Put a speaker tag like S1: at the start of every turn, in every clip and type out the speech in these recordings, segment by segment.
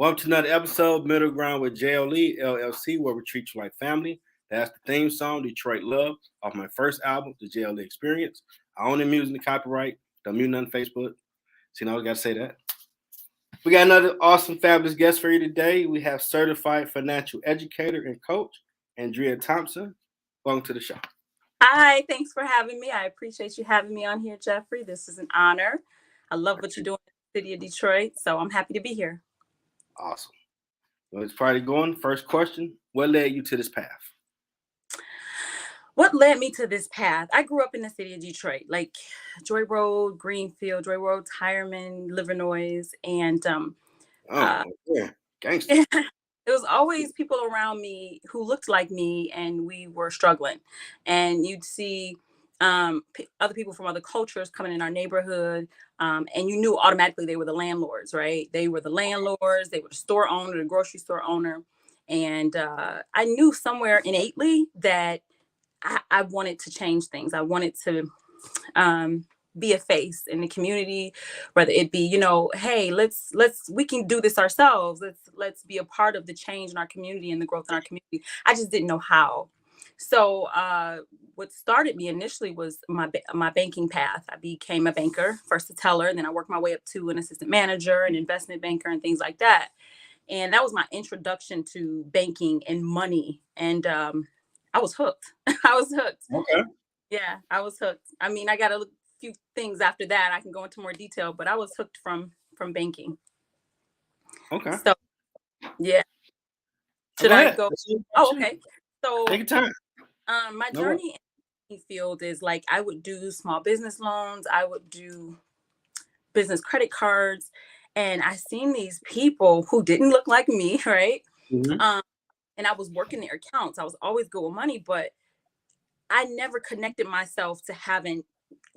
S1: Welcome to another episode, Middle Ground with JLE L.L.C, where we treat you like family. That's the theme song, Detroit Love, off my first album, The JLE Experience. I own the music and the copyright. Don't mute nothing Facebook. So, I got to say that. We got another awesome, fabulous guest for you today. We have certified financial educator and coach, Andrea Thompson. Welcome to the show.
S2: Hi, thanks for having me. I appreciate you having me on here, Jeffrey. This is an honor. I love what you're doing in the city of Detroit, so I'm happy to be here.
S1: Awesome. Well, it's party going. First question, what led you to this path?
S2: What led me to this path? I grew up in the city of Detroit, like Joy Road, Greenfield, Joy Road, Tireman, Livernois, and
S1: gangster.
S2: There was always people around me who looked like me, and we were struggling. And you'd see other people from other cultures coming in our neighborhood, and you knew automatically they were the landlords, right? They were the landlords, they were the store owner, the grocery store owner. And I knew somewhere innately that I wanted to change things. I wanted to be a face in the community, whether it be, hey, we can do this ourselves. Let's be a part of the change in our community and the growth in our community. I just didn't know how. So what started me initially was my banking path. I became a banker, first a teller, and then I worked my way up to an assistant manager, an investment banker, and things like that. And that was my introduction to banking and money. And I was hooked. I was hooked.
S1: Okay.
S2: Yeah, I was hooked. I mean, I got a few things after that. I can go into more detail, but I was hooked from banking.
S1: Okay.
S2: So, yeah. Should I go? Oh, okay. So,
S1: take your time.
S2: My journey in the field is like I would do small business loans. I would do business credit cards. And I seen these people who didn't look like me, right?
S1: Mm-hmm.
S2: And I was working their accounts. I was always good with money, but I never connected myself to having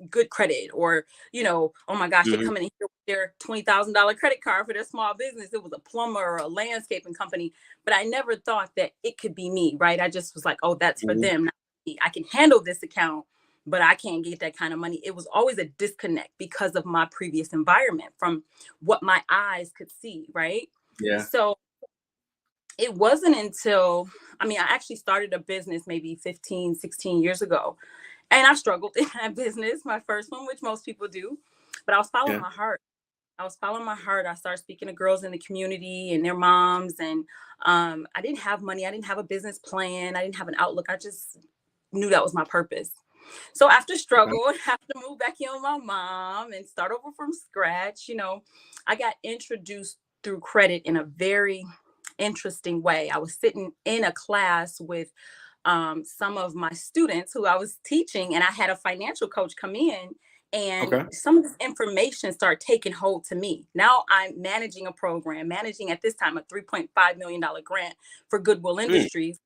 S2: good credit or, oh my gosh, they're coming in here with their $20,000 credit card for their small business. It was a plumber or a landscaping company, but I never thought that it could be me, right? I just was like, oh, that's for them, not me. I can handle this account, but I can't get that kind of money. It was always a disconnect because of my previous environment from what my eyes could see, right?
S1: Yeah.
S2: So it wasn't until, I actually started a business maybe 15, 16 years ago. And I struggled in that business, my first one, which most people do. But I was following my heart. I started speaking to girls in the community and their moms. And I didn't have money. I didn't have a business plan. I didn't have an outlook. I just knew that was my purpose. So after struggle, I have to move back in with my mom and start over from scratch. I got introduced through credit in a very interesting way. I was sitting in a class with some of my students who I was teaching, and I had a financial coach come in, and some of this information started taking hold to me. Now I'm managing a program, managing at this time a $3.5 million grant for Goodwill Industries,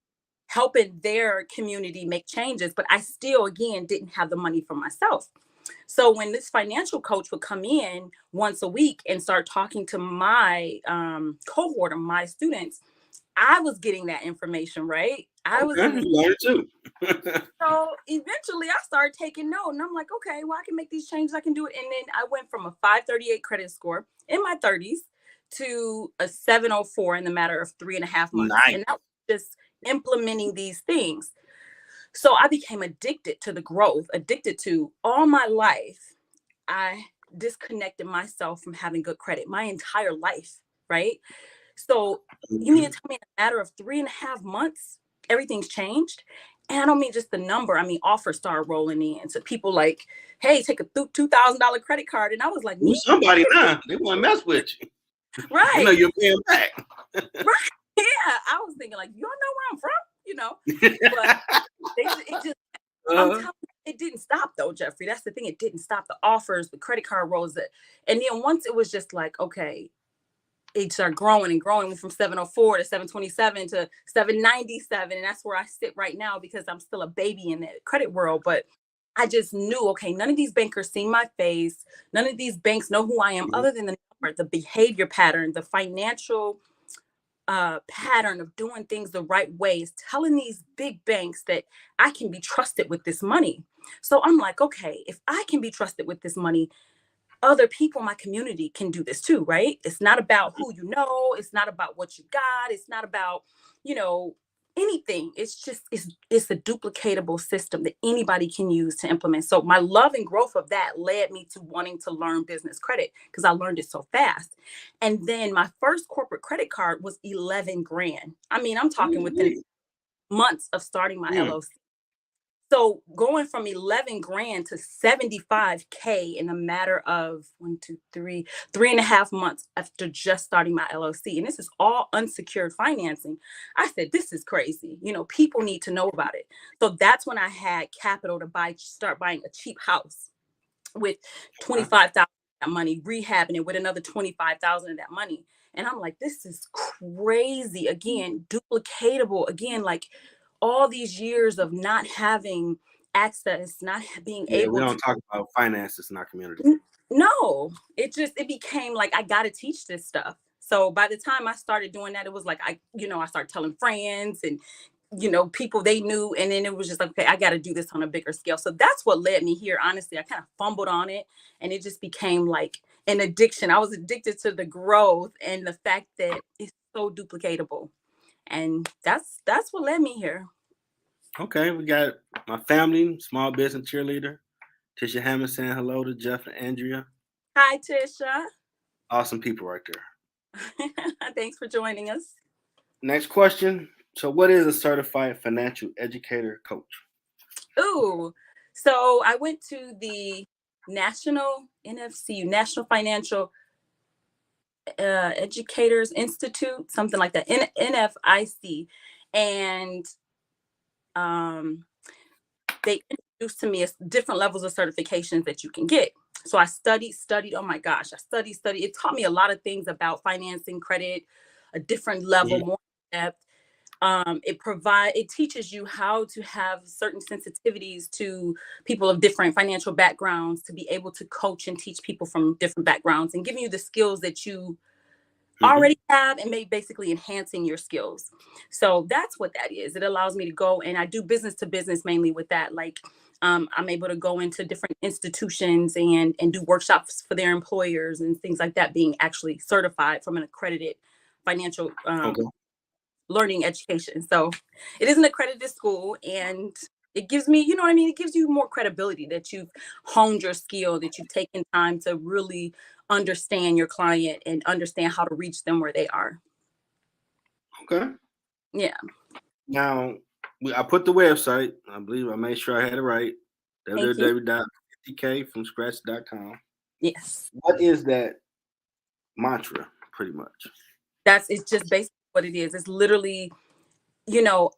S2: helping their community make changes. But I still, again, didn't have the money for myself. So when this financial coach would come in once a week and start talking to my cohort of my students, I was getting that information, right? I was
S1: learned too.
S2: So eventually I started taking note, and I'm like, okay, well, I can make these changes. I can do it. And then I went from a 538 credit score in my 30s to a 704 in the matter of 3.5 months.
S1: Nice.
S2: And that was just implementing these things. So I became addicted to the growth, addicted to all my life. I disconnected myself from having good credit my entire life, right? So you mean to tell me in a matter of 3.5 months, everything's changed? And I don't mean just the number. I mean, offers started rolling in. So people like, hey, take a $2,000 credit card. And I was like, me?
S1: Somebody, they want to mess with you.
S2: Right.
S1: You're paying back.
S2: Right. Yeah. I was thinking like, you don't know where I'm from, But it just, I'm telling you, it didn't stop though, Jeffrey. That's the thing. It didn't stop. The offers, the credit card rolls. And then once it was just like, okay, it started growing and growing from 704 to 727 to 797. And that's where I sit right now because I'm still a baby in the credit world. But I just knew, okay, none of these bankers see my face. None of these banks know who I am other than the number, the behavior pattern, the financial pattern of doing things the right way is telling these big banks that I can be trusted with this money. So I'm like, okay, if I can be trusted with this money, other people in my community can do this too, right? It's not about who you know, it's not about what you got, it's not about, you know, anything. It's just it's a duplicatable system that anybody can use to implement. So my love and growth of that led me to wanting to learn business credit because I learned it so fast. And then my first corporate credit card was 11 grand. I mean, I'm talking within months of starting my
S1: Mm.
S2: LLC. So going from 11 grand to 75K in a matter of 3.5 months after just starting my LLC. And this is all unsecured financing. I said, this is crazy. You know, people need to know about it. So that's when I had capital to start buying a cheap house with 25,000 that money, rehabbing it with another 25,000 of that money. And I'm like, this is crazy. Again, duplicatable. Again, like all these years of not having access, not being
S1: Yeah, we
S2: able
S1: don't
S2: to.
S1: talk about finances in our community.
S2: No, it became like I got to teach this stuff. So by the time I started doing that, it was like I started telling friends and people they knew, and then it was just like, okay, I got to do this on a bigger scale. So that's what led me here. Honestly, I kind of fumbled on it, and it just became like an addiction. I was addicted to the growth and the fact that it's so duplicatable, and that's what led me here.
S1: Okay, we got my family, small business cheerleader, Tisha Hammond saying hello to Jeff and Andrea.
S2: Hi, Tisha.
S1: Awesome people right there.
S2: Thanks for joining us.
S1: Next question. So, what is a certified financial educator coach?
S2: Ooh, so I went to the National NFC, National Financial Educators Institute, something like that, NFIC, and um, they introduced to me different levels of certifications that you can get. So I studied. Oh my gosh, I studied. It taught me a lot of things about financing, credit, a different level, more depth. It teaches you how to have certain sensitivities to people of different financial backgrounds to be able to coach and teach people from different backgrounds and giving you the skills that you already have and basically enhancing your skills. So that's what that is. It allows me to go, and I do business to business mainly with that. Like I'm able to go into different institutions and do workshops for their employers and things like that, being actually certified from an accredited financial
S1: Okay.
S2: learning education. So it is an accredited school, and it gives me, you know what I mean? It gives you more credibility that you've honed your skill, that you've taken time to really understand your client and understand how to reach them where they are.
S1: Okay.
S2: Yeah.
S1: Now, I put the website. I believe I made sure I had it right.
S2: Thank you.
S1: www.50kfromscratch.com.
S2: Yes.
S1: What is that mantra, pretty much?
S2: It's just basically what it is. It's literally,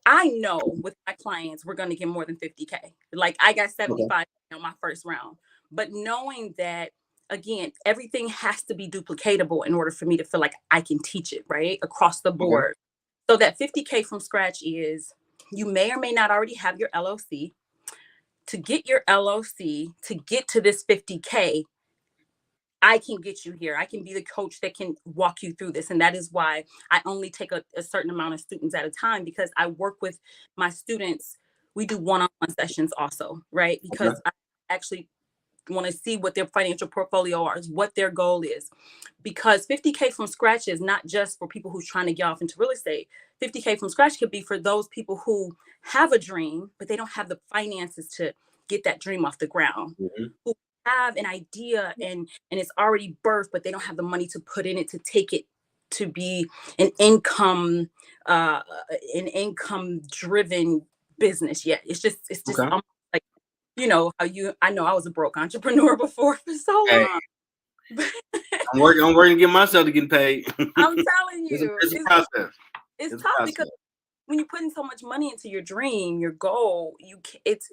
S2: I know with my clients, we're going to get more than 50K. Like I got 75 on my first round, but knowing that, again, everything has to be duplicatable in order for me to feel like I can teach it, right? Across the
S1: Okay.
S2: board. So that 50K from scratch is, you may or may not already have your LLC. To get your LLC, to get to this 50K, I can get you here. I can be the coach that can walk you through this. And that is why I only take a certain amount of students at a time, because I work with my students. We do one-on-one sessions also, right?
S1: Okay.
S2: Because I actually want to see what their financial portfolio is, what their goal is. Because 50K from scratch is not just for people who's trying to get off into real estate. 50K from scratch could be for those people who have a dream, but they don't have the finances to get that dream off the ground. Who have an idea and it's already birthed, but they don't have the money to put in it to take it to be an income driven business yet. It's just
S1: Okay.
S2: like, I know I was a broke entrepreneur before for so
S1: Hey,
S2: long.
S1: I'm working to get myself to get paid.
S2: I'm telling
S1: It's a,
S2: you,
S1: it's a process.
S2: it's
S1: It's a
S2: tough
S1: process.
S2: because when you're putting so much money into your dream, your goal, it's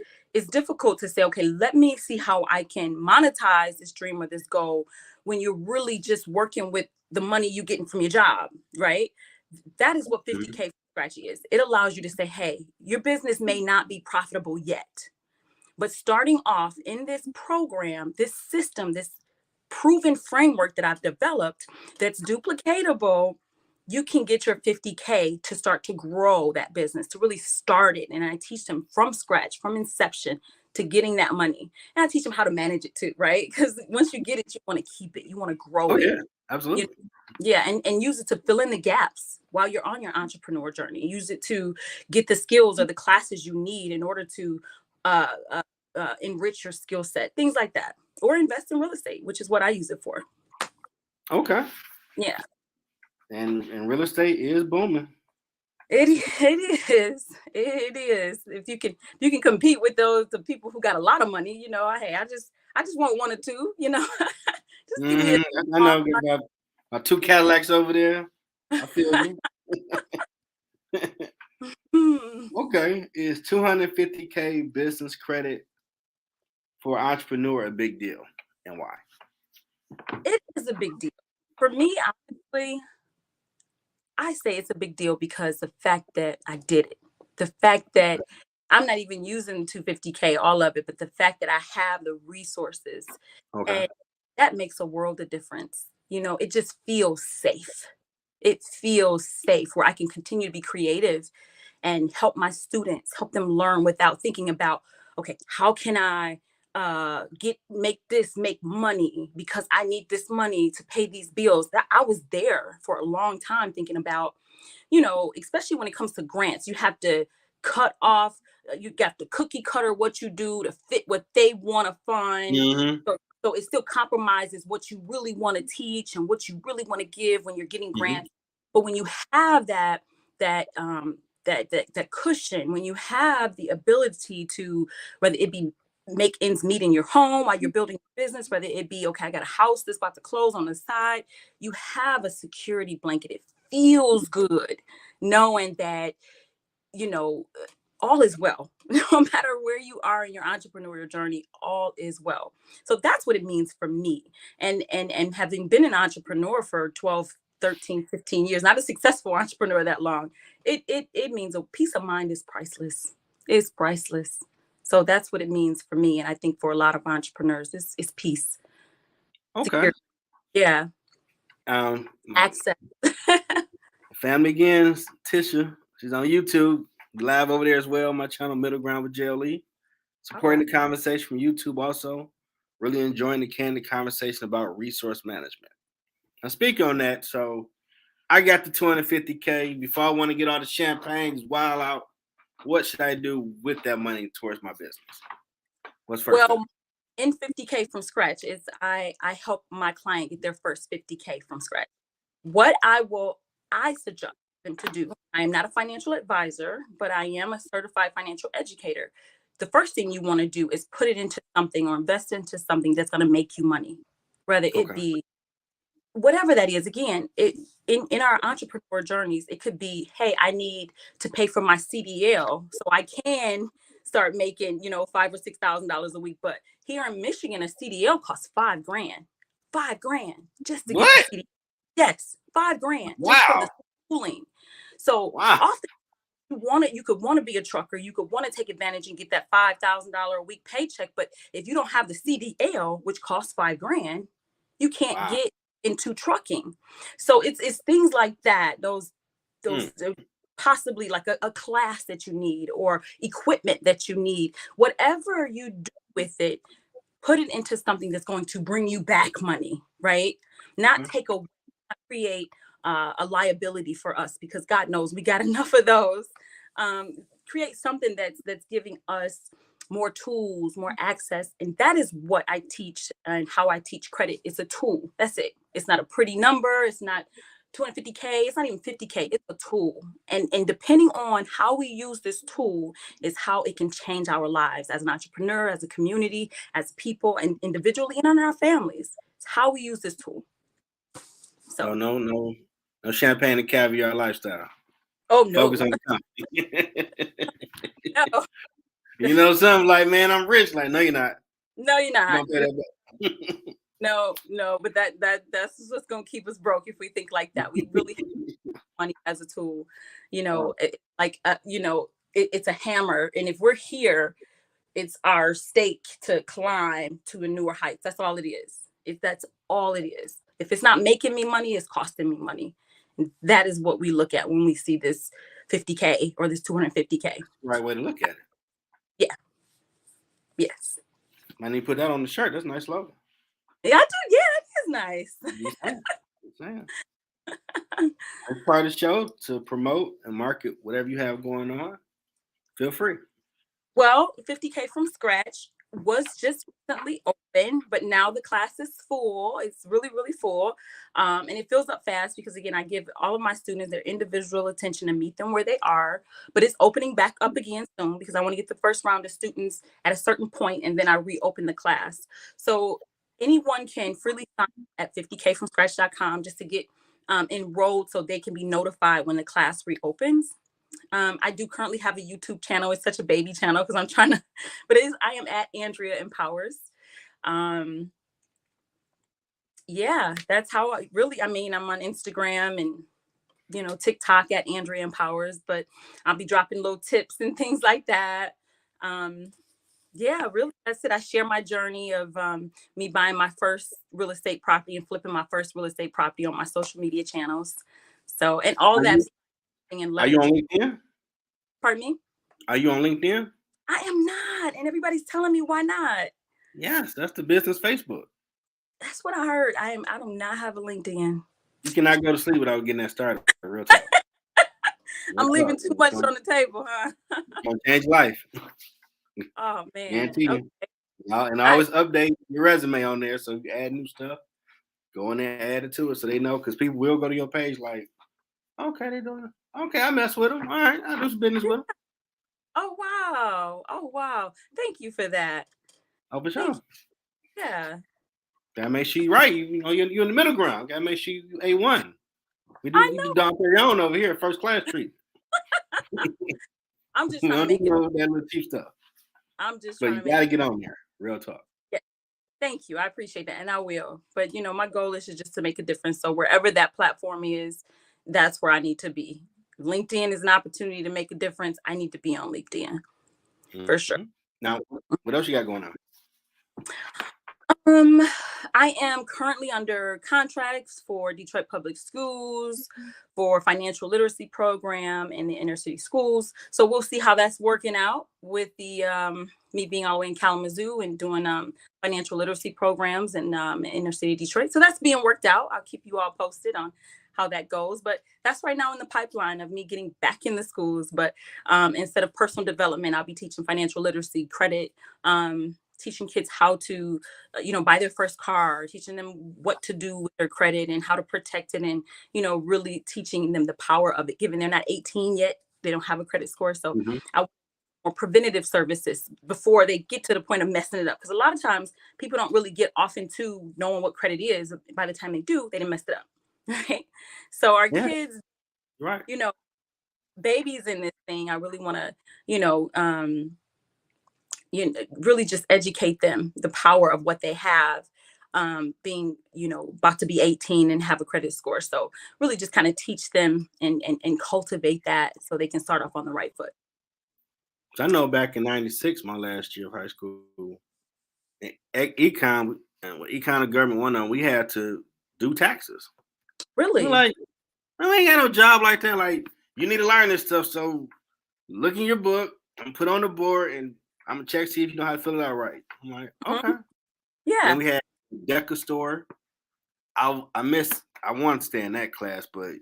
S2: difficult to say, okay, let me see how I can monetize this dream or this goal when you're really just working with the money you're getting from your job, right? That is what 50K scratchy is. It allows you to say, hey, your business may not be profitable yet, but starting off in this program, this system, this proven framework that I've developed that's duplicatable, you can get your 50K to start to grow that business, to really start it. And I teach them from scratch, from inception to getting that money. And I teach them how to manage it too, right? Because once you get it, you want to keep it, you want to grow
S1: Oh
S2: it.
S1: yeah, absolutely.
S2: Yeah, and use it to fill in the gaps while you're on your entrepreneur journey. Use it to get the skills or the classes you need in order to uh, uh, enrich your skill set, things like that, or invest in real estate, which is what I use it for.
S1: Okay.
S2: Yeah,
S1: And real estate is booming.
S2: it is. It is. If you can compete with the people who got a lot of money, hey, I just want one or two, just give me a
S1: I know about my 2 Cadillacs over there. I feel you. Okay, is 250K business credit for an entrepreneur a big deal, and why?
S2: It is a big deal for me. Honestly, I say it's a big deal because the fact that I did it, the fact that I'm not even using 250K, all of it, but the fact that I have the resources,
S1: Okay.
S2: and that makes a world of difference. It just feels safe. It feels safe where I can continue to be creative and help my students, help them learn without thinking about, okay, how can I make money because I need this money to pay these bills. That I was there for a long time thinking about, especially when it comes to grants, you have to cut off, you got the cookie cutter what you do to fit what they want to fund.
S1: Mm-hmm.
S2: So it still compromises what you really want to teach and what you really want to give when you're getting grants. But when you have that that cushion, when you have the ability to, whether it be make ends meet in your home while you're building a business, whether it be, okay, I got a house that's about to close on the side, you have a security blanket. It feels good knowing that, all is well. No matter where you are in your entrepreneurial journey, all is well. So that's what it means for me. And having been an entrepreneur for 12, 13, 15 years, not a successful entrepreneur that long, it means a peace of mind is priceless. It's priceless. So that's what it means for me. And I think for a lot of entrepreneurs, it's peace.
S1: Okay.
S2: Security. Yeah.
S1: My
S2: Access.
S1: family again, Tisha. She's on YouTube, live over there as well. My channel, Middle Ground with JLE. Supporting the conversation from YouTube also. Really enjoying the candid conversation about resource management. Now, speaking on that, so I got the 250K. Before I want to get all the champagne, wild out, what should I do with that money towards my business? What's first?
S2: Well, in 50K from scratch is I help my client get their first 50K from scratch. What I suggest them to do, I am not a financial advisor, but I am a certified financial educator. The first thing you want to do is put it into something or invest into something that's going to make you money, whether it be whatever that is. Again, in our entrepreneur journeys, it could be, hey, I need to pay for my CDL so I can start making, $5,000 or $6,000 a week. But here in Michigan, a CDL costs $5,000. $5,000 just to get the CDL. Yes, $5,000 just for the schooling. So often you could want to be a trucker, you could want to take advantage and get that $5,000 a week paycheck. But if you don't have the CDL, which costs $5,000, you can't get into trucking. So it's things like that. Those possibly like a class that you need or equipment that you need. Whatever you do with it, put it into something that's going to bring you back money, right? Not take away, not create a liability for us, because God knows we got enough of those. Create something that's giving us more tools, more access. And that is what I teach and how I teach credit. It's a tool. That's it. It's not a pretty number. It's not 250K. It's not even 50K. It's a tool. And depending on how we use this tool is how it can change our lives as an entrepreneur, as a community, as people, and individually, and in our families. It's how we use this tool. So
S1: no champagne and caviar lifestyle.
S2: Oh no.
S1: Focus on the company.
S2: No.
S1: You know something like, man, I'm rich. Like, no, you're not.
S2: No, you're not.
S1: No,
S2: but that's what's gonna keep us broke if we think like that. We really have money as a tool, it's a hammer, and if we're here, it's our stake to climb to a newer heights. That's all it is. That's all it is. If it's not making me money, it's costing me money. And that is what we look at when we see this 50K or this 250K.
S1: Right way to look at it.
S2: Yeah. Yes.
S1: I need to put that on the shirt. That's a nice logo.
S2: Yeah, I do. Yeah, that is nice.
S1: Just saying. Just saying. It's part of the show to promote and market whatever you have going on. Feel free.
S2: Well, 50K from scratch was just recently open, but now the class is full. It's really, really full. And it fills up fast because, again, I give all of my students their individual attention and meet them where they are. But it's opening back up again soon because I want to get the first round of students at a certain point, and then I reopen the class. So anyone can freely sign up at 50kfromscratch.com just to get enrolled so they can be notified when the class reopens. I do currently have a YouTube channel. It's such a baby channel because I'm trying to, but I am at Andrea Empowers. Yeah, that's how I mean, I'm on Instagram and, TikTok at Andrea Empowers, but I'll be dropping little tips and things like that. Yeah, really, that's it. I share my journey of me buying my first real estate property and flipping my first real estate property on my social media channels. So, and all
S1: Are
S2: that
S1: you,
S2: and
S1: are you on
S2: leveraging.
S1: LinkedIn?
S2: Pardon me?
S1: Are you on LinkedIn?
S2: I am not. And everybody's telling me why not.
S1: Yes, that's the business Facebook.
S2: That's what I heard. I do not have a LinkedIn.
S1: You cannot go to sleep without getting that started. Real talk.
S2: I'm leaving too much on the table, huh?
S1: Gonna change life.
S2: Oh man.
S1: Guarantee
S2: Okay.
S1: you. And always update your resume on there. So if you add new stuff, go in there and add it to it so they know, because people will go to your page like, okay, they're doing it. Okay, I mess with them. All right, I do some business with them.
S2: Oh wow. Oh wow. Thank you for that.
S1: Oh, for sure.
S2: Yeah.
S1: Gotta make sure you're right. You're in the middle ground. Gotta make sure you A1. We
S2: I
S1: do
S2: know.
S1: Don Perignon over here, first class treatment.
S2: I'm just trying to make it.
S1: That little cheap stuff.
S2: I'm just
S1: But
S2: trying
S1: you
S2: to make
S1: gotta
S2: it.
S1: get on there. Real talk.
S2: Yeah. Thank you. I appreciate that. And I will. But my goal is just to make a difference. So wherever that platform is, that's where I need to be. LinkedIn is an opportunity to make a difference. I need to be on LinkedIn. For sure.
S1: Now, what else you got going on?
S2: I am currently under contracts for Detroit Public Schools for financial literacy program in the inner city schools. So we'll see how that's working out with the me being all the way in Kalamazoo and doing financial literacy programs in inner city Detroit. So that's being worked out. I'll keep you all posted on how that goes. But that's right now in the pipeline of me getting back in the schools. But instead of personal development, I'll be teaching financial literacy, credit, teaching kids how to buy their first car, teaching them what to do with their credit and how to protect it, and really teaching them the power of it, given they're not 18 yet, they don't have a credit score. So I want preventative services before they get to the point of messing it up, because a lot of times people don't really get off into knowing what credit is. By the time they do, they done messed it up. Right. So our kids,
S1: right,
S2: babies in this thing, I really want to really just educate them the power of what they have, being about to be 18 and have a credit score. So really just kind of teach them and cultivate that so they can start off on the right foot.
S1: So I know back in '96, my last year of high school, econ and government 101, we had to do taxes.
S2: Really?
S1: We're like, we ain't got no job like that. Like, you need to learn this stuff. So look in your book and put on the board, and I'm gonna check, see if you know how to fill it out right. I'm like, okay.
S2: Yeah.
S1: Then we had Educator. I wanted to stay in that class, but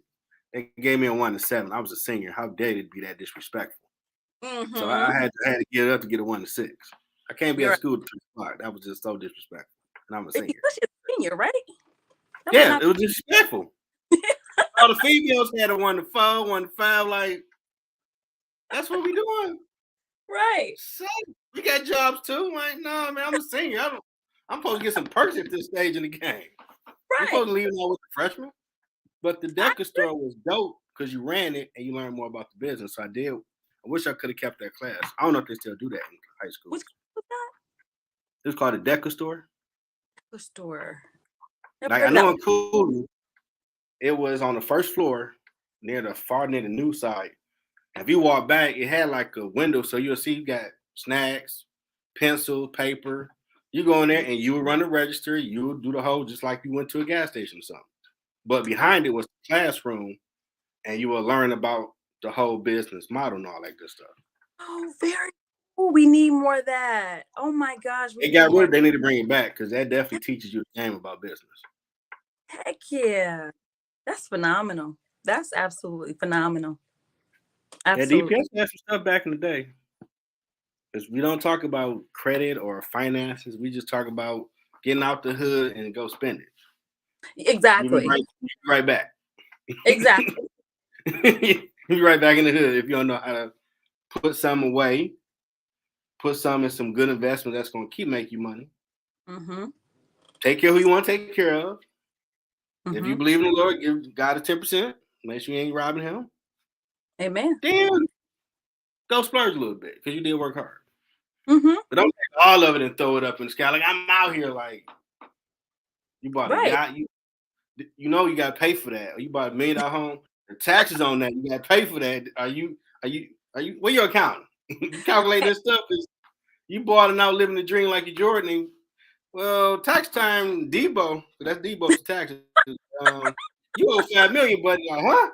S1: they gave me a 1 to 7. I was a senior. How dare it be that disrespectful? So I had to get it up to get a 1 to 6. I can't be at school at 3 o'clock. That was just so disrespectful. And I'm a senior.
S2: Especially a senior, right?
S1: Yeah, it was disrespectful. All the females had a 1 to 4, 1 to 5. Like, that's what we doing.
S2: Right.
S1: So we got jobs too. Like, no, man, I'm a senior. I'm supposed to get some perks at this stage in the game.
S2: Right.
S1: I'm supposed to leave now with the freshmen. But the Educator was dope because you ran it and you learned more about the business. So I did. I wish I could have kept that class. I don't know if they still do that in high school.
S2: Which was that?
S1: It was called the Educator.
S2: Store.
S1: Like, I know in Cooley, it was on the first floor near the news side. If you walk back, it had like a window, so you'll see you got snacks, pencil, paper. You go in there and you would run the register. You would do the whole just like you went to a gas station or something. But behind it was the classroom, and you will learn about the whole business model and all that good stuff.
S2: Oh, very Oh, we need more of that. Oh my gosh, we
S1: They
S2: need
S1: got rid
S2: more.
S1: of. They need to bring it back because that definitely teaches you the game about business.
S2: Heck yeah. That's phenomenal. That's absolutely phenomenal.
S1: Yeah,
S2: Absolutely.
S1: DPS had some stuff back in the day. Because we don't talk about credit or finances. We just talk about getting out the hood and go spend it.
S2: Exactly.
S1: You'll be right back.
S2: Exactly.
S1: You'll be right back in the hood if you don't know how to put some away, put some in some good investment that's going to keep make you money.
S2: Mm-hmm.
S1: Take care of who you want to take care of. If you
S2: Mm-hmm.
S1: believe in the Lord, give God a 10%. Make sure you ain't robbing him.
S2: Amen.
S1: Then go splurge a little bit because you did work hard.
S2: Mm-hmm.
S1: But don't take all of it and throw it up in the sky. Like I'm out here like you bought a
S2: Right.
S1: yacht. You know you gotta pay for that. Or you bought $1 million home. The taxes on that, you gotta pay for that. Are you where your accountant? You calculate this stuff because you bought it out living the dream like you're Jordan. And, well, tax time, Debo. That's Debo for taxes. You owe 5 million, buddy. Like, huh?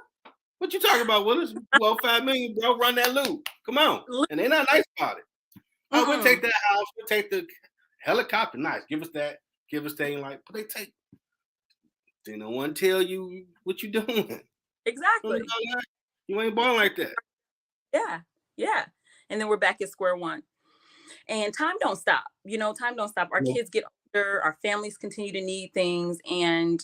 S1: What you talking about, Willis? You owe 5 million, bro. Run that loop. Come on. And they're not nice about it. Oh, we'll take that house. We'll take the helicopter. Nice. Give us that. Give us that. Like, but they don't want to tell you what you doing.
S2: Exactly.
S1: You ain't born like that.
S2: Yeah. Yeah. And then we're back at square one. And time don't stop. Time don't stop. Our kids get older, our families continue to need things. And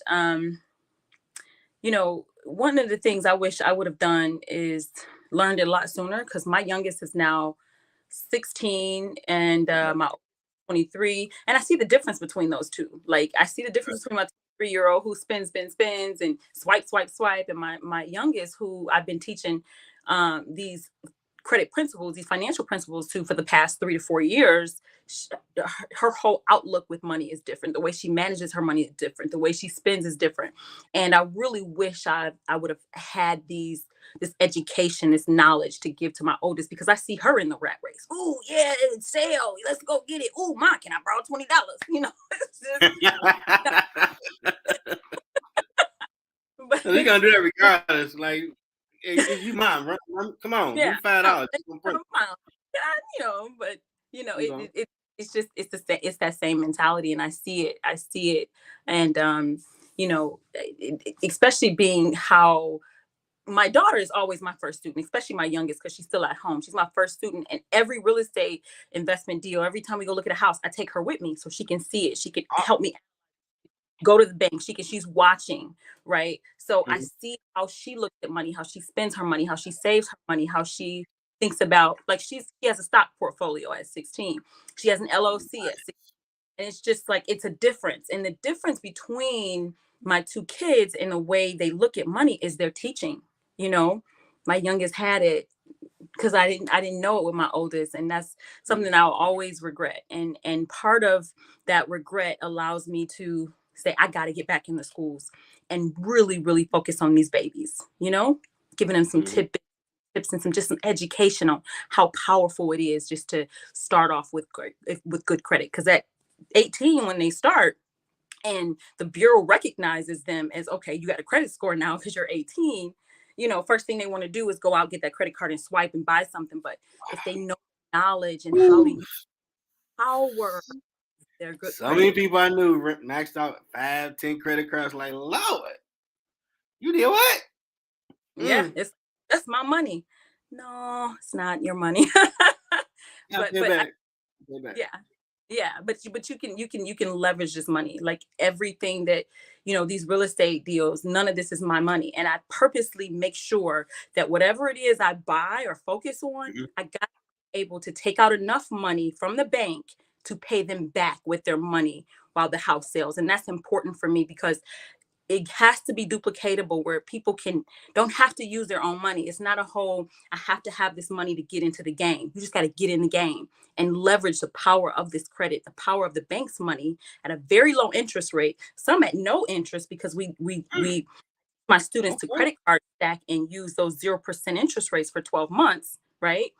S2: one of the things I wish I would have done is learned it a lot sooner, because my youngest is now 16 and my 23. And I see the difference between those two. Like, I see the difference between my 3-year-old who spins and swipe, swipe, swipe. And my youngest, who I've been teaching these credit principles, these financial principles to for the past 3 to 4 years. Her whole outlook with money is different. The way she manages her money is different. The way she spends is different. And I really wish I would have had this education, this knowledge to give to my oldest, because I see her in the rat race. Oh yeah, it's sale. Let's go get it. Oh, Ma, can I borrow $20? It's just, but,
S1: So you gonna do that regardless. Like, if you mind, run, come on, give
S2: yeah,
S1: me $5.
S2: but it's that same mentality, and I see it, and especially being how my daughter is always my first student, especially my youngest, because she's still at home. She's my first student, and every real estate investment deal, every time we go look at a house, I take her with me so she can see it. She can help me go to the bank. She's watching, right? So I see how she looks at money, how she spends her money, how she saves her money, how she thinks about, like, she has a stock portfolio at 16. She has an LLC at 16. And it's just like, it's a difference. And the difference between my two kids in the way they look at money is their teaching. My youngest had it because I didn't know it with my oldest, and that's something I'll always regret. And part of that regret allows me to say I got to get back in the schools and really, really focus on these babies. Giving them some tips and some education on how powerful it is just to start off with good credit. Because at 18, when they start, and the bureau recognizes them as, okay, you got a credit score now because you're 18, first thing they want to do is go out, get that credit card and swipe and buy something. But if they know knowledge and how to use power, they're good
S1: So many
S2: credit.
S1: people I knew maxed out 5, 10 credit cards. Like, Lord, you did what?
S2: Yeah, that's my money. No, it's not your money.
S1: Yeah,
S2: but
S1: pay
S2: but
S1: back.
S2: yeah, yeah, but you can leverage this money, like everything that, these real estate deals. None of this is my money, and I purposely make sure that whatever it is I buy or focus on, I got able to take out enough money from the bank to pay them back with their money while the house sells. And that's important for me, because it has to be duplicatable, where people don't have to use their own money. It's not a whole, I have to have this money to get into the game. You just got to get in the game and leverage the power of this credit, the power of the bank's money at a very low interest rate, some at no interest, because we my students to credit card stack and use those 0% interest rates for 12 months, right?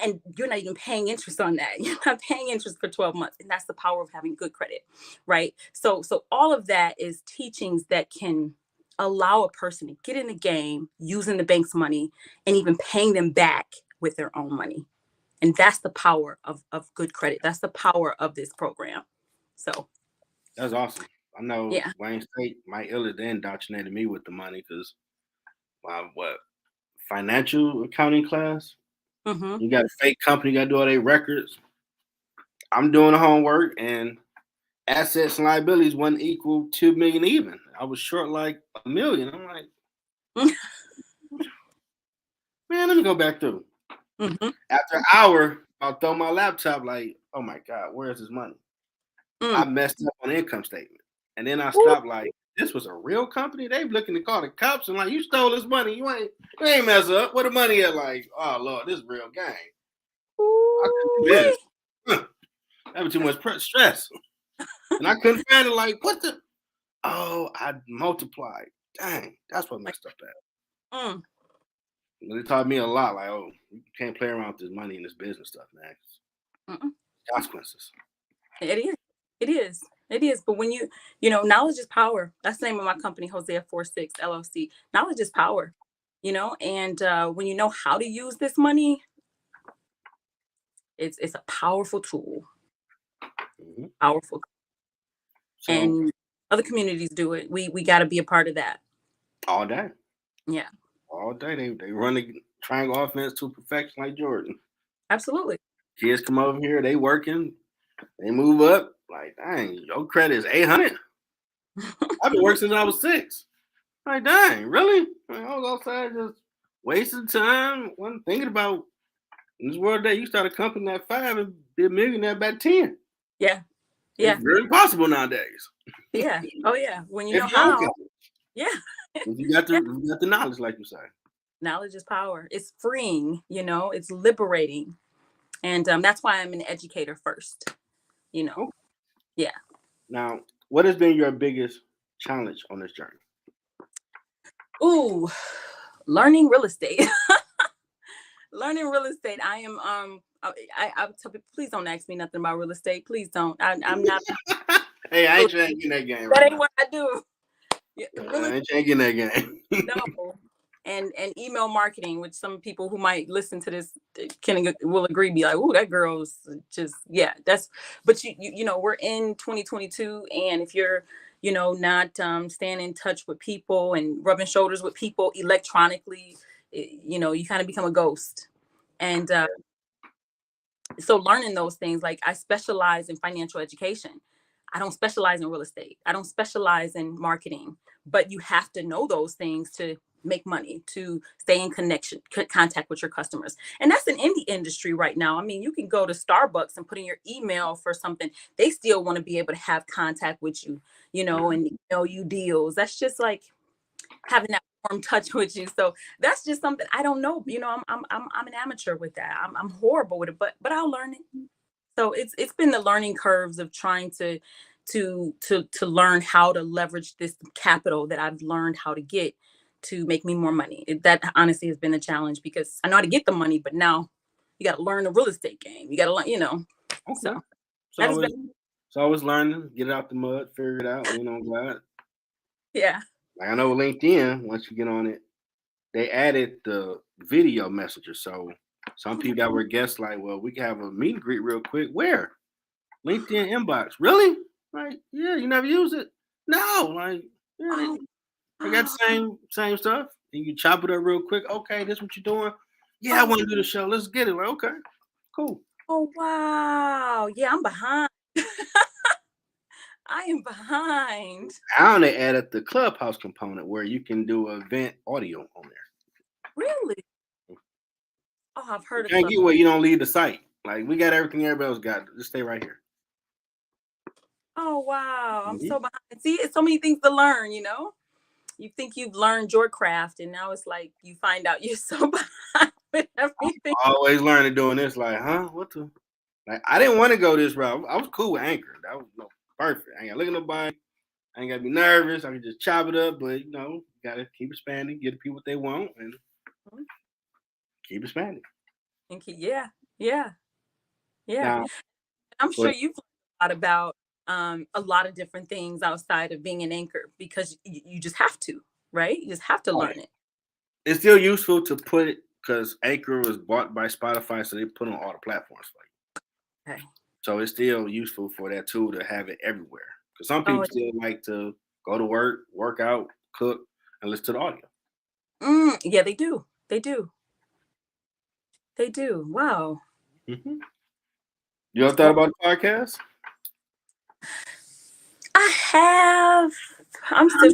S2: And you're not even paying interest on that. You're not paying interest for 12 months. And that's the power of having good credit, right? So all of that is teachings that can allow a person to get in the game using the bank's money and even paying them back with their own money. And that's the power of good credit. That's the power of this program. So
S1: That's awesome. I know
S2: yeah.
S1: Wayne State, my illest, they indoctrinated me with the money because my financial accounting class.
S2: Mm-hmm.
S1: You got a fake company, you got to do all their records. I'm doing the homework, and assets and liabilities wasn't equal 2 million even. I was short like $1 million. I'm like, man, let me go back through.
S2: Mm-hmm.
S1: After an hour, I'll throw my laptop like, oh my God, where's this money? I
S2: Mm.
S1: messed up on the income statement. And then I
S2: Ooh,
S1: stopped like, this was a real company? They looking to call the cops and like, you stole this money. You ain't mess up. Where the money at? Like, oh Lord, this is real game. I couldn't do this.
S2: ooh-wee.
S1: That was too much stress. And I couldn't find it like, what the? Oh, I multiplied. Dang, that's what messed up at.
S2: Mm.
S1: But it taught me a lot. Like, oh, you can't play around with this money and this business stuff, man.
S2: Mm-mm.
S1: Consequences.
S2: It is. It is. It is. But when knowledge is power. That's the name of my company, Hosea 46 LLC. Knowledge is power. And when you know how to use this money, it's a powerful tool.
S1: Mm-hmm.
S2: Powerful.
S1: So
S2: And other communities do it. We got to be a part of that.
S1: all day.
S2: Yeah.
S1: All day they run the triangle offense to perfection like Jordan.
S2: Absolutely.
S1: Kids come over here, they working, they move up. Like, dang, your credit is 800. I've been working since I was 6. Like, dang, really? Like, I was outside just wasting time. Wasn't thinking about in this world that you start a company at 5 and be a millionaire by 10.
S2: Yeah.
S1: It's
S2: Yeah.
S1: very possible nowadays.
S2: Yeah. Oh yeah. When you know
S1: If you don't
S2: how.
S1: got it.
S2: Yeah.
S1: If you got
S2: Yeah.
S1: the knowledge, like you say.
S2: Knowledge is power. It's freeing, it's liberating. And that's why I'm an educator first, you know.
S1: Okay.
S2: Yeah.
S1: Now, what has been your biggest challenge on this journey?
S2: Ooh, learning real estate. Learning real estate. I am I tell people, please don't ask me nothing about real estate. Please don't. I'm not.
S1: Hey, I ain't trying to get in that game
S2: That
S1: right
S2: ain't
S1: now.
S2: what I do. Yeah, real
S1: I ain't trying to get in that game.
S2: no. And email marketing, which some people who might listen to this will agree, be like, "Ooh, that girl's just That's, but we're in 2022, and if you're not staying in touch with people and rubbing shoulders with people electronically, you kind of become a ghost. And so learning those things, like I specialize in financial education. I don't specialize in real estate. I don't specialize in marketing, but you have to know those things to make money, to stay in contact with your customers. And that's in any industry right now. I mean, you can go to Starbucks and put in your email for something. They still want to be able to have contact with you, and email you deals. That's just like having that warm touch with you. So that's just something I don't know. I'm an amateur with that. I'm horrible with it, but I'll learn it. So it's been the learning curves of trying to learn how to leverage this capital that I've learned how to get to make me more money. That honestly has been a challenge because I know how to get the money, but now you got to learn the real estate game. You got to learn,
S1: Okay.
S2: So
S1: So
S2: that
S1: I
S2: has
S1: was
S2: been,
S1: so I was learning, get it out the mud, figure it out, lean on God.
S2: yeah.
S1: Like I know LinkedIn, once you get on it, they added the video messenger. So some people that were guests like, well, we can have a meet and greet real quick. Where? LinkedIn inbox. Really? Like, yeah, you never use it? No, like, yeah,
S2: Oh,
S1: they got the same stuff. And you chop it up real quick. Okay, this what you're doing. Yeah, I
S2: oh,
S1: want to do the show. Let's get it. Like, okay, cool.
S2: oh, wow. Yeah, I'm behind. I am behind.
S1: Now they added the Clubhouse component where you can do event audio on there.
S2: Really? Oh, I've
S1: You
S2: heard of
S1: can't
S2: club.
S1: get where you don't leave the site. Like we got everything everybody else got. Just stay right here.
S2: Oh, wow. I'm
S1: Mm-hmm.
S2: so behind. See, it's so many things to learn. You think you've learned your craft, and now it's like you find out you're so behind with everything.
S1: Always learning doing this. Like, huh? What the? Like, I didn't want to go this route. I was cool with Anchor. That was perfect. I ain't got to look at nobody. I ain't got to be nervous. I can just chop it up. But got to keep expanding, get the people what they want, and keep expanding.
S2: And yeah, yeah, yeah.
S1: Now,
S2: I'm sure
S1: but
S2: you've learned a lot about a lot of different things outside of being an anchor because you just have to, right? You just have to learn it.
S1: it's still useful to put because Anchor was bought by Spotify, so they put on all the platforms for you.
S2: Okay.
S1: So it's still useful for that tool to have it everywhere. Because some
S2: Oh,
S1: people still like to go to work out, cook, and listen to the audio.
S2: yeah, they do. They do. They do. Wow.
S1: Mm-hmm. You ever thought about the podcast?
S2: I have. I'm still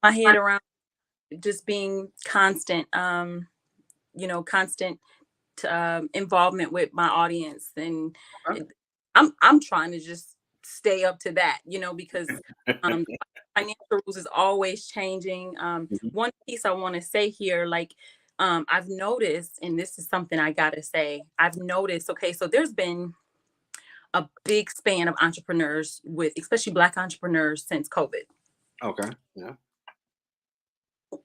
S2: my head around just being constant. Constant involvement with my audience, and
S1: Okay.
S2: it, I'm trying to just stay up to that, because um, financial rules is always changing.
S1: Mhm.
S2: One piece I want to say here, like I've noticed, and this is something I gotta say, I've noticed. Okay, so there's been a big span of entrepreneurs with, especially Black entrepreneurs, since COVID.
S1: Okay. Yeah.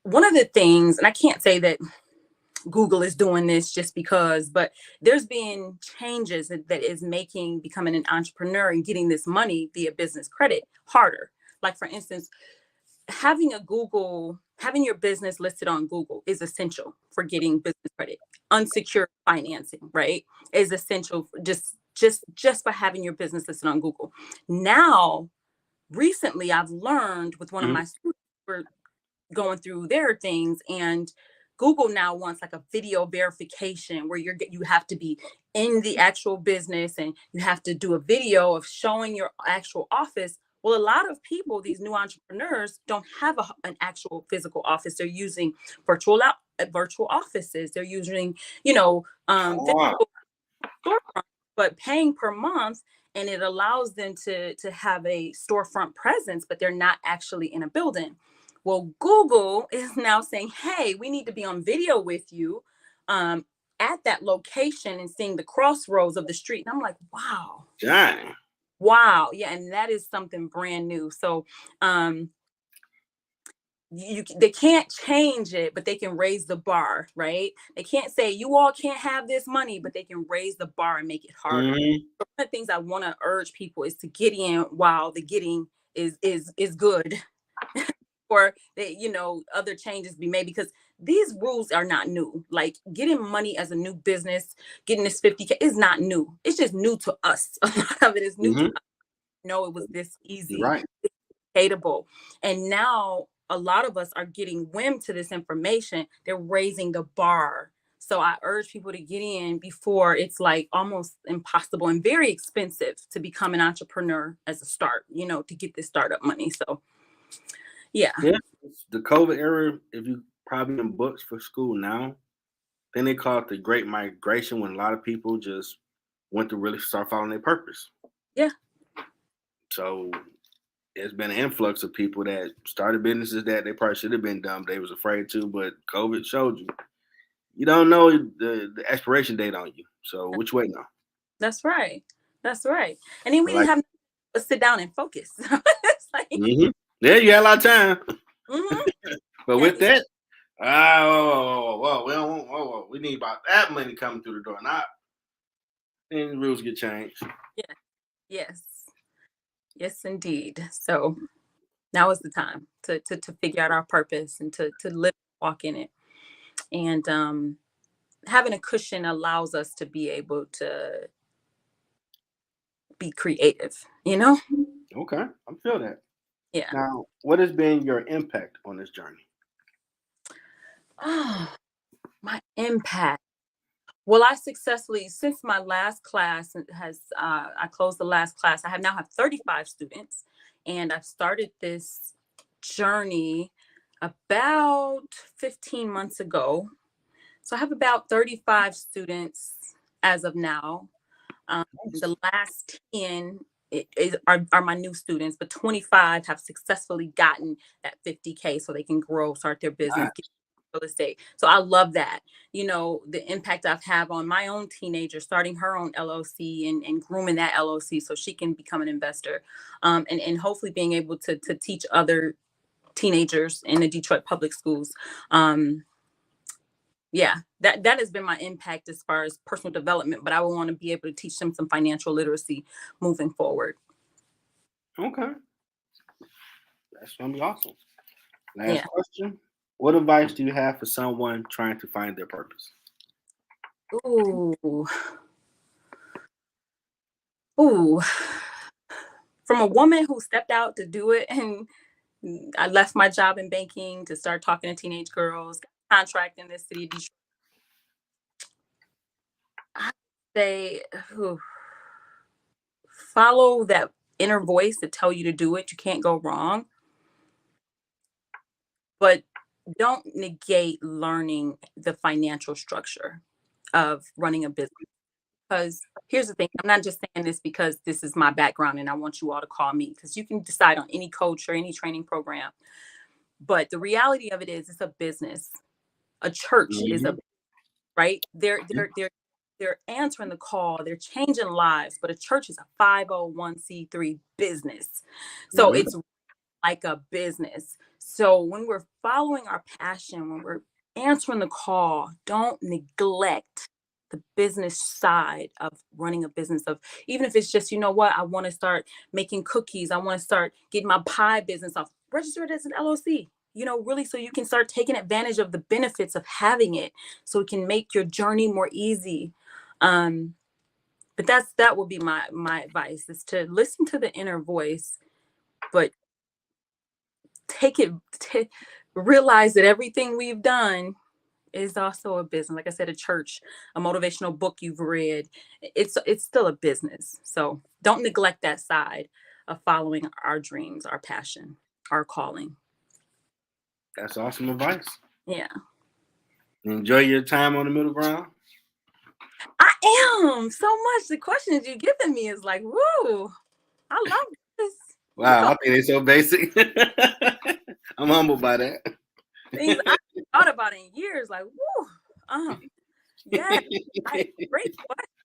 S2: One of the things, and I can't say that Google is doing this just because, but there's been changes that is making becoming an entrepreneur and getting this money via business credit harder. Like for instance, having your business listed on Google is essential for getting business credit. Unsecured financing, right, is essential for just by having your business listed on Google. Now, recently, I've learned with one of
S1: Mhm.
S2: my students, we're going through their things, and Google now wants like a video verification where you have to be in the actual business and you have to do a video of showing your actual office. Well, a lot of people, these new entrepreneurs, don't have an actual physical office. They're using virtual offices. They're using,
S1: Oh, wow.
S2: physical storefront, but paying per month, and it allows them to have a storefront presence, but they're not actually in a building. Well, Google is now saying, hey, we need to be on video with you um, at that location and seeing the crossroads of the street. And I'm like, wow,
S1: Dang.
S2: wow. Yeah. And that is something brand new. So um, they can't change it, but they can raise the bar, right? They can't say you all can't have this money, but they can raise the bar and make it harder.
S1: Mhm.
S2: So one of the things I want to urge people is to get in while the getting is good, or that other changes be made, because these rules are not new. Like getting money as a new business, getting this 50K is not new. It's just new to us. A lot of it is new to
S1: Mhm.
S2: us. No, it was this
S1: You're
S2: easy,
S1: right.
S2: hateable. And now a lot of us are getting wind to this information. They're raising the bar. So I urge people to get in before it's like almost impossible and very expensive to become an entrepreneur as a start, to get this startup money. So yeah.
S1: Yeah. The COVID era, if you probably in books for school now, then they call it the Great Migration when a lot of people just went to really start following their purpose.
S2: Yeah.
S1: So there's been an influx of people that started businesses that they probably should have been done, but they was afraid to. But COVID showed you don't know the expiration date on you. So which way now?
S2: That's right. That's right. And then we didn't
S1: Like,
S2: have to sit down and focus. It's like,
S1: hmm yeah, you had a lot of time.
S2: mhm.
S1: But
S2: Yeah,
S1: with that, whoa, we don't want, whoa, we need about that money coming through the door. Not then the rules get changed.
S2: yeah, yes, yes, indeed. So now is the time to figure out our purpose and to live, walk in it. And having a cushion allows us to be able to be creative,
S1: Okay, I feel that.
S2: Yeah.
S1: Now, what has been your impact on this journey?
S2: Oh, my impact. Well, I successfully, since my last class I closed the last class, I have now have 35 students, and I've started this journey about 15 months ago. So I have about 35 students as of now.
S1: Nice.
S2: The last 10 are my new students, but 25 have successfully gotten that 50K so they can grow, start their business, get real estate. So I love that. The impact I've had on my own teenager, starting her own LLC and grooming that LLC so she can become an investor. And hopefully being able to teach other teenagers in the Detroit public schools. Yeah, that has been my impact as far as personal development, but I would want to be able to teach them some financial literacy moving forward.
S1: Okay, that's gonna be awesome. Last
S2: Yeah.
S1: question. What advice do you have for someone trying to find their purpose?
S2: Ooh, ooh. From a woman who stepped out to do it, and I left my job in banking to start talking to teenage girls, got a contract in this city of Detroit. I say, ooh, follow that inner voice to tell you to do it. You can't go wrong, but don't negate learning the financial structure of running a business. Because here's the thing, I'm not just saying this because this is my background and I want you all to call me, because you can decide on any coach or any training program. But the reality of it is, it's a business. A church is
S1: Mm-hmm.
S2: a right. They're answering the call. They're changing lives. But a church is a 501c3 business, so
S1: Mm-hmm.
S2: it's like a business. So when we're following our passion, when we're answering the call, don't neglect the business side of running a business. Of even if it's just, you know what, I want to start making cookies, I want to start getting my pie business off, register it as an LLC, really, so you can start taking advantage of the benefits of having it, so it can make your journey more easy. um but that will be my advice, is to listen to the inner voice, but take it to realize that everything we've done is also a business. Like I said, a church, a motivational book you've read, it's still a business. So don't neglect that side of following our dreams, our passion, our calling.
S1: That's awesome advice.
S2: Yeah,
S1: Enjoy your time on the middle ground.
S2: I am so much. The questions you're giving me is like, woo, I love this. You
S1: Wow,
S2: go
S1: I think they're so basic. I'm humbled by that.
S2: things I thought about in years, like, woo, yeah. Great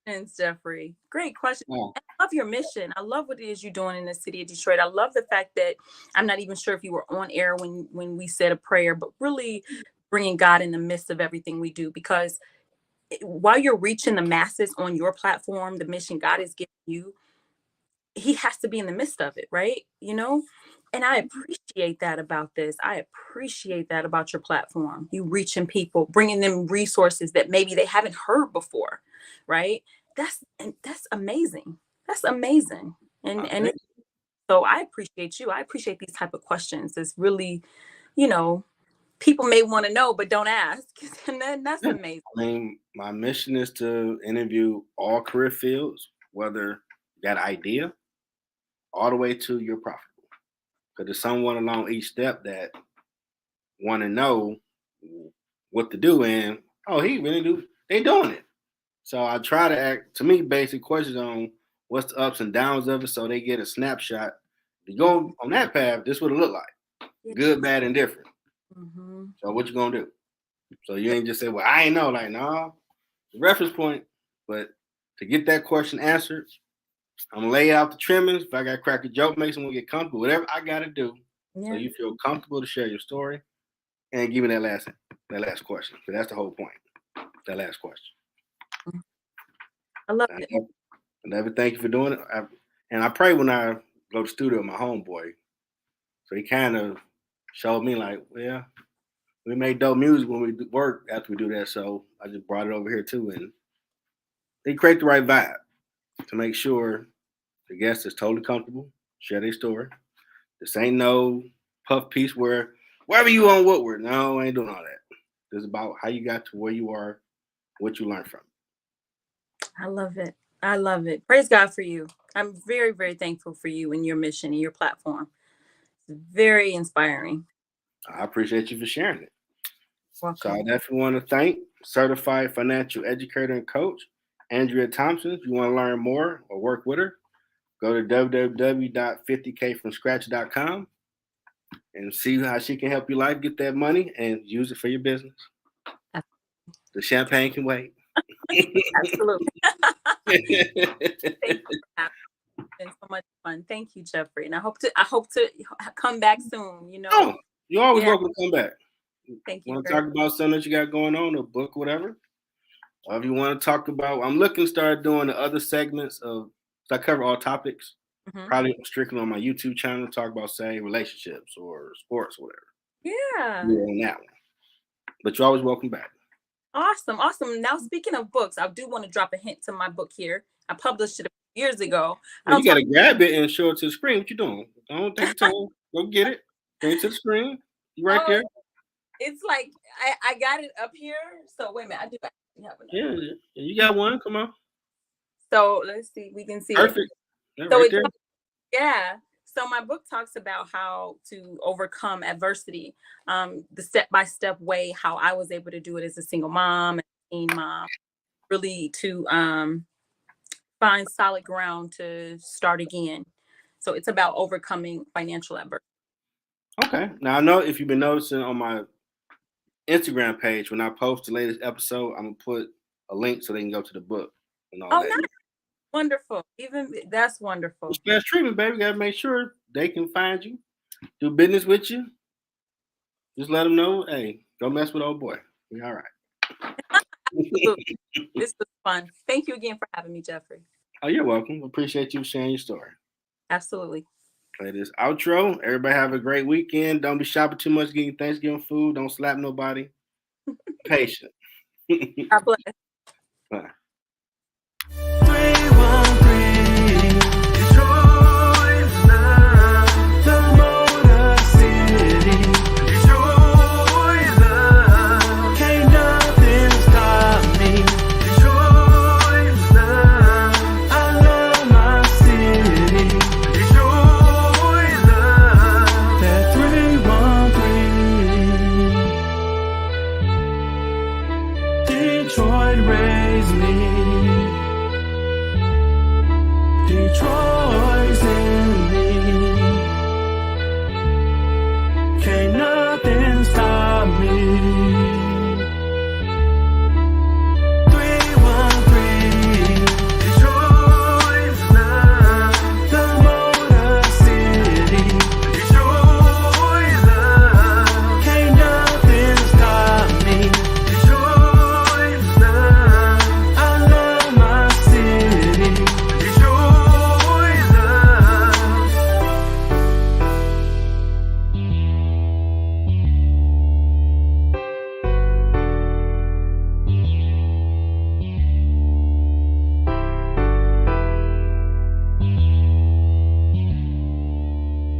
S2: questions, Jeffrey. Great question.
S1: Wow.
S2: I love your mission. I love what it is you're doing in the city of Detroit. I love the fact that I'm not even sure if you were on air when we said a prayer, but really bringing God in the midst of everything we do. Because while you're reaching the masses on your platform, the mission God has given you, He has to be in the midst of it, right? And I appreciate that about this. I appreciate that about your platform. You reaching people, bringing them resources that maybe they haven't heard before, right? That's amazing. That's amazing. And so I appreciate you. I appreciate these type of questions. It's really, you know, people may want to know but don't ask. And then that's
S1: Yeah.
S2: amazing.
S1: I mean, my mission is to interview all career fields, whether that idea all the way to your profitable. Because there's someone along each step that want to know what to do, and oh, he really do. They doing it. So I try to act to me basic questions on what's the ups and downs of it, so they get a snapshot. If you go on that path, this would it look like: good, bad, and different.
S2: Hmm.
S1: So what you gonna do? So you ain't just say, "Well, I ain't know." Like, no, the reference point. But to get that question answered, I'm gonna lay out the trimmings. If I got to crack a joke, make someone get comfortable. Whatever I gotta do, so
S2: Yeah.
S1: you feel comfortable to share your story and give me that last question. Because that's the whole point. That last question.
S2: I love
S1: I
S2: it.
S1: never thank you for doing it. And I pray when I go to studio with my homeboy. So he kind of showed me like, well, we make dope music when we work after we do that. So I just brought it over here too, and they create the right vibe to make sure the guest is totally comfortable, share their story. This ain't no puff piece where wherever you on Woodward. No, I ain't doing all that. This is about how you got to where you are, what you learned from.
S2: I love it. I love it. Praise God for you. I'm very, very thankful for you and your mission and your platform. It's very inspiring.
S1: I appreciate you for sharing it. So I
S2: Welcome.
S1: definitely want to thank certified financial educator and coach Andrea Thompson. If you want to learn more or work with her, go to www.50kfromscratch.com and see how she can help your life get that money and use it for your business. The champagne can wait.
S2: Absolutely. Thank you for having me. It's been so much fun. Thank you, Jeffrey. And I hope to come back soon,
S1: Oh, you're always
S2: Yeah.
S1: welcome to come back.
S2: Thank you
S1: Want to
S2: very
S1: talk about something that you got going on, a book, whatever? Or if you want to talk about, I'm looking to start doing the other segments of, so I cover all topics,
S2: much.
S1: probably strictly on my YouTube channel, talk about, say, relationships or sports or whatever.
S2: Yeah.
S1: Yeah, on that one. but you're always welcome back.
S2: Awesome. Awesome. Now, speaking of books, I do want to drop a hint to my book here. I published it years ago. I
S1: Well,
S2: don't
S1: you got
S2: talk.
S1: to grab it and show it to the screen. What you doing? Don't take your time. Go get it. Bring it to the screen. You right
S2: Oh,
S1: there.
S2: it's like I got it up here. So wait a minute. I do actually have another.
S1: Yeah, you got one. Come on.
S2: So let's see. We can see it.
S1: Perfect. Yeah,
S2: So
S1: right
S2: it
S1: there.
S2: Yeah. So my book talks about how to overcome adversity, the step-by-step way how I was able to do it as a single mom, and teen mom, really to find solid ground to start again. So it's about overcoming financial adversity.
S1: Okay. Now I know if you've been noticing on my Instagram page when I post the latest episode, I'm gonna put a link so they can go to the book and all
S2: Oh,
S1: that.
S2: nice. Wonderful. Even that's wonderful.
S1: Special treatment, baby. Gotta make sure they can find you, do business with you. Just let them know, hey, don't mess with old boy. We all right.
S2: Absolutely. This was fun. Thank you again for having me, Jeffrey.
S1: Oh, you're welcome. Appreciate you sharing your story.
S2: Absolutely.
S1: Play this outro. Everybody have a great weekend. Don't be shopping too much, getting Thanksgiving food. Don't slap nobody. Patient.
S2: God bless.